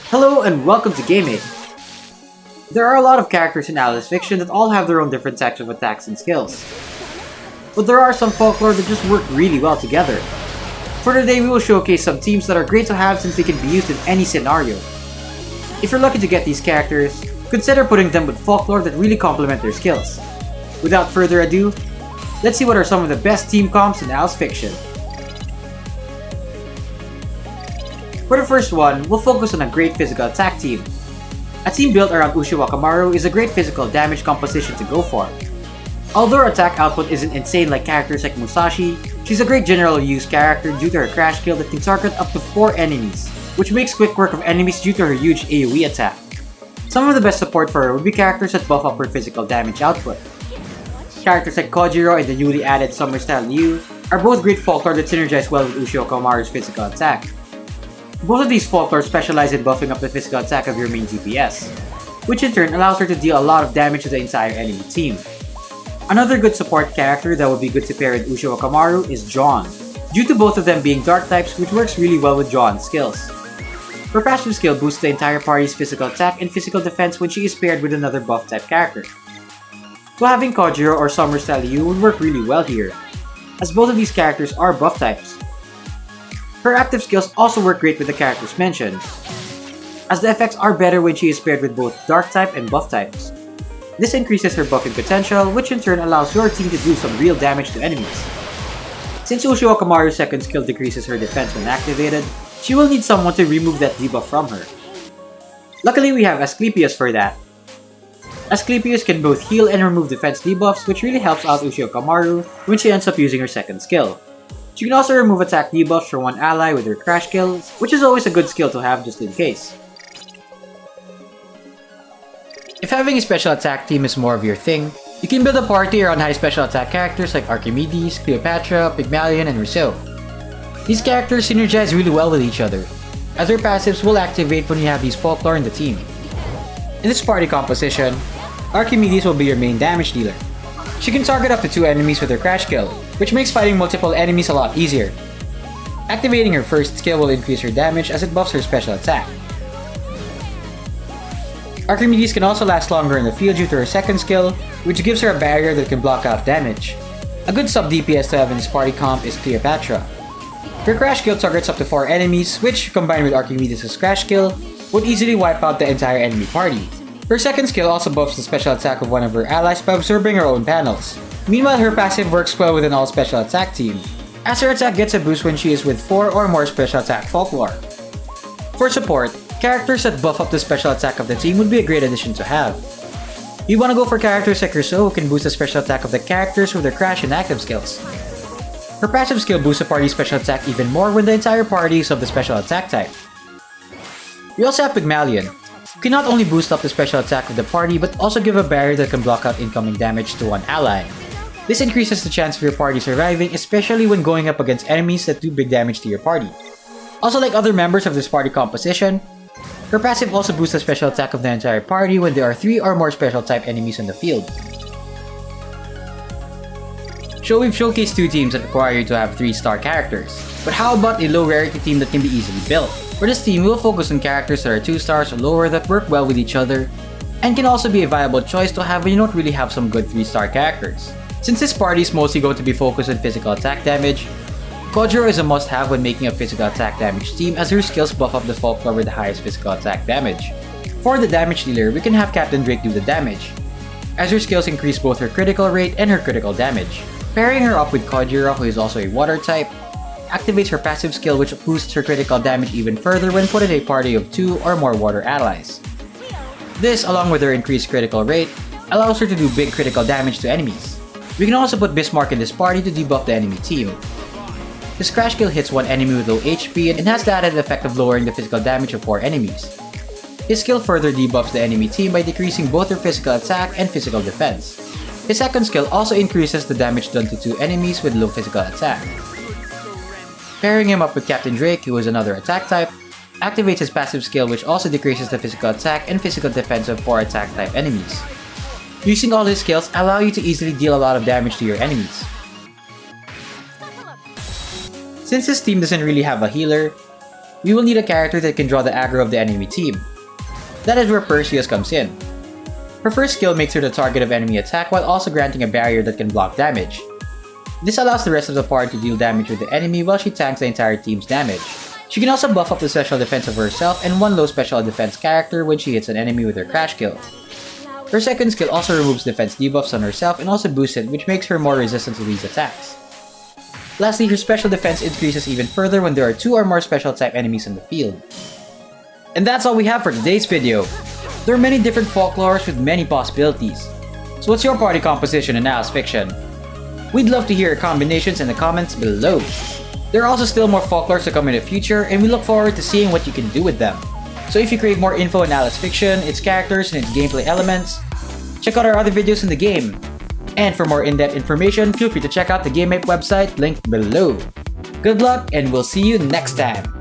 Hello and welcome to Gaming. There are a lot of characters in Alice Fiction that all have their own different types of attacks and skills. But there are some folklore that just work really well together. For today, we will showcase some teams that are great to have since they can be used in any scenario. If you're lucky to get these characters, consider putting them with folklore that really complement their skills. Without further ado, let's see what are some of the best team comps in Alice Fiction. For the first one, we'll focus on a great physical attack team. A team built around Ushio Wakamaru is a great physical damage composition to go for. Although her attack output isn't insane like characters like Musashi, she's a great general use character due to her crash kill that can target up to 4 enemies, which makes quick work of enemies due to her huge AoE attack. Some of the best support for her would be characters that buff up her physical damage output. Characters like Kojiro and the newly added Summer Style Liu are both great folklore that synergize well with Ushio Wakamaru's physical attack. Both of these folklore specialize in buffing up the physical attack of your main DPS, which in turn allows her to deal a lot of damage to the entire enemy team. Another good support character that would be good to pair with Ushio Wakamaru is John, due to both of them being dark types, which works really well with John's skills. Her passive skill boosts the entire party's physical attack and physical defense when she is paired with another buff type character. So having Kojiro or Summer Style Liu would work really well here, as both of these characters are buff types. Her active skills also work great with the characters mentioned, as the effects are better when she is paired with both dark type and buff types. This increases her buffing potential, which in turn allows your team to do some real damage to enemies. Since Ushio Wakamaru's second skill decreases her defense when activated, she will need someone to remove that debuff from her. Luckily, we have Asclepius for that. Asclepius can both heal and remove defense debuffs, which really helps out Ushio Wakamaru when she ends up using her second skill. She can also remove attack debuffs for one ally with her crash kills, which is always a good skill to have just in case. If having a special attack team is more of your thing, you can build a party around high special attack characters like Archimedes, Cleopatra, Pygmalion, and Rousseau. These characters synergize really well with each other, as their passives will activate when you have these folklore in the team. In this party composition, Archimedes will be your main damage dealer. She can target up to 2 enemies with her crash kill, which makes fighting multiple enemies a lot easier. Activating her first skill will increase her damage as it buffs her special attack. Archimedes can also last longer in the field due to her second skill, which gives her a barrier that can block out damage. A good sub DPS to have in this party comp is Cleopatra. Her crash kill targets up to 4 enemies, which, combined with Archimedes' crash kill, would easily wipe out the entire enemy party. Her second skill also buffs the special attack of one of her allies by absorbing her own panels. Meanwhile, her passive works well with an all special attack team, as her attack gets a boost when she is with 4 or more special attack folklore. For support, characters that buff up the special attack of the team would be a great addition to have. You want to go for characters like Rousseau who can boost the special attack of the characters with their crash and active skills. Her passive skill boosts the party's special attack even more when the entire party is of the special attack type. We also have Pygmalion, who can not only boost up the special attack of the party but also give a barrier that can block out incoming damage to one ally. This increases the chance of your party surviving, especially when going up against enemies that do big damage to your party. Also, like other members of this party composition, her passive also boosts the special attack of the entire party when there are 3 or more special type enemies in the field. So we've showcased 2 teams that require you to have 3-star characters, but how about a low rarity team that can be easily built? For this team, we'll focus on characters that are 2 stars or lower that work well with each other, and can also be a viable choice to have when you don't really have some good 3-star characters. Since this party is mostly going to be focused on physical attack damage, Kojiro is a must-have when making a physical attack damage team as her skills buff up the folklore with the highest physical attack damage. For the damage dealer, we can have Captain Drake do the damage, as her skills increase both her critical rate and her critical damage. Pairing her up with Kojiro, who is also a water type, activates her passive skill which boosts her critical damage even further when put in a party of 2 or more water allies. This, along with her increased critical rate, allows her to do big critical damage to enemies. We can also put Bismarck in this party to debuff the enemy team. His crash kill hits one enemy with low HP and has the added effect of lowering the physical damage of 4 enemies. His skill further debuffs the enemy team by decreasing both their physical attack and physical defense. His second skill also increases the damage done to 2 enemies with low physical attack. Pairing him up with Captain Drake, who is another attack type, activates his passive skill which also decreases the physical attack and physical defense of 4 attack type enemies. Using all his skills allow you to easily deal a lot of damage to your enemies. Since this team doesn't really have a healer, we will need a character that can draw the aggro of the enemy team. That is where Perseus comes in. Her first skill makes her the target of enemy attack while also granting a barrier that can block damage. This allows the rest of the party to deal damage with the enemy while she tanks the entire team's damage. She can also buff up the special defense of herself and one low special defense character when she hits an enemy with her crash kill. Her second skill also removes defense debuffs on herself and also boosts it, which makes her more resistant to these attacks. Lastly, her special defense increases even further when there are 2 or more special type enemies in the field. And that's all we have for today's video. There are many different folklores with many possibilities. So what's your party composition in Alice Fiction? We'd love to hear your combinations in the comments below. There are also still more folklores to come in the future, and we look forward to seeing what you can do with them. So if you crave more info on Alice Fiction, its characters, and its gameplay elements, check out our other videos in the game. And for more in-depth information, feel free to check out the GameApe website linked below. Good luck, and we'll see you next time!